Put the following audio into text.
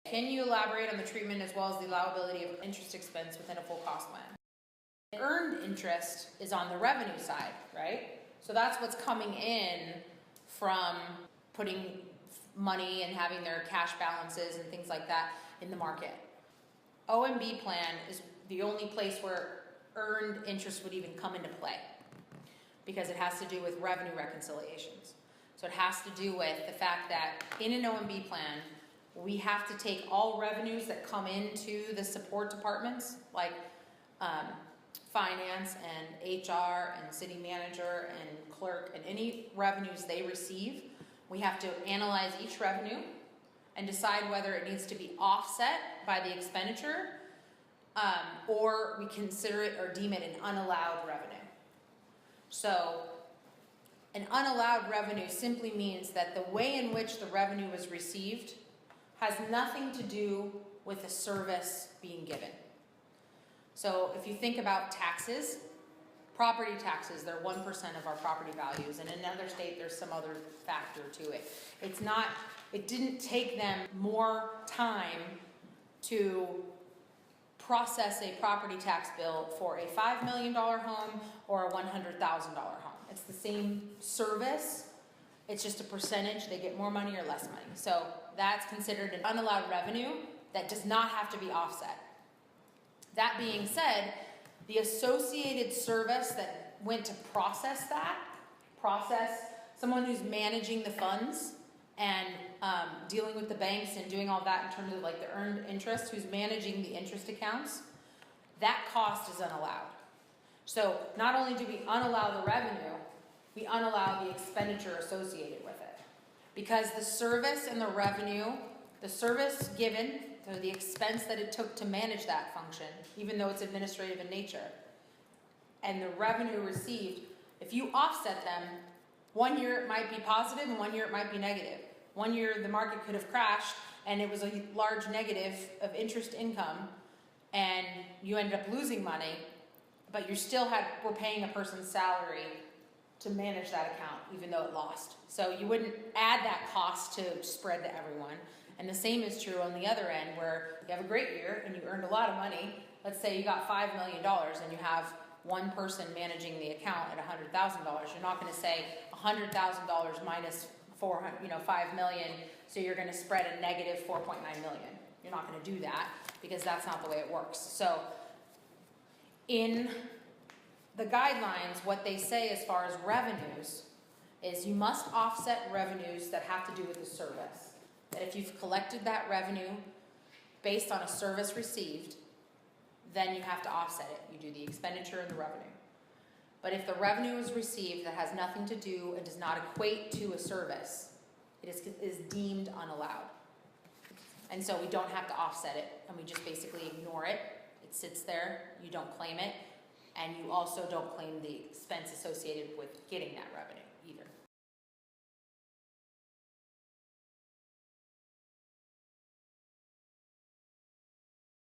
Can you elaborate on the treatment as well as the allowability of interest expense within a full cost plan? Earned interest is on the revenue side, right? So that's what's coming in from putting money and having their cash balances and things like that in the market. OMB plan is the only place where earned interest would even come into play because it has to do with revenue reconciliations. So it has to do with the fact that in an OMB plan, we have to take all revenues that come into the support departments, like finance and HR and city manager and clerk, and any revenues they receive. We have to analyze each revenue and decide whether it needs to be offset by the expenditure or we consider it or deem it an unallowed revenue. So an unallowed revenue simply means that the way in which the revenue was received has nothing to do with the service being given. So if you think about taxes, property taxes, they're 1% of our property values, and in another state there's some other factor to it. It didn't take them more time to process a property tax bill for a $5 million home or a $100,000 home. It's the same service, it's just a percentage, they get more money or less money. So that's considered an unallowed revenue that does not have to be offset. That being said, the associated service that went to process someone who's managing the funds and dealing with the banks and doing all that in terms of like the earned interest, who's managing the interest accounts, that cost is unallowed. So not only do we unallow the revenue, we unallow the expenditure associated with it. Because the service and the revenue, the service given, so the expense that it took to manage that function, even though it's administrative in nature, and the revenue received, if you offset them, 1 year it might be positive and 1 year it might be negative. 1 year the market could have crashed and it was a large negative of interest income and you ended up losing money, but you still were paying a person's salary to manage that account even though it lost. So you wouldn't add that cost to spread to everyone. And the same is true on the other end where you have a great year and you earned a lot of money. Let's say you got $5 million and you have one person managing the account at $100,000. You're not going to say $100,000 minus 5 million, so you're going to spread a negative 4.9 million. You're not going to do that because that's not the way it works. So in the guidelines, what they say as far as revenues is you must offset revenues that have to do with the service. That if you've collected that revenue based on a service received, then you have to offset it. You do the expenditure and the revenue. But if the revenue is received that has nothing to do and does not equate to a service, it is deemed unallowed. And so we don't have to offset it, and we just basically ignore it. It sits there, you don't claim it, and you also don't claim the expense associated with getting that revenue.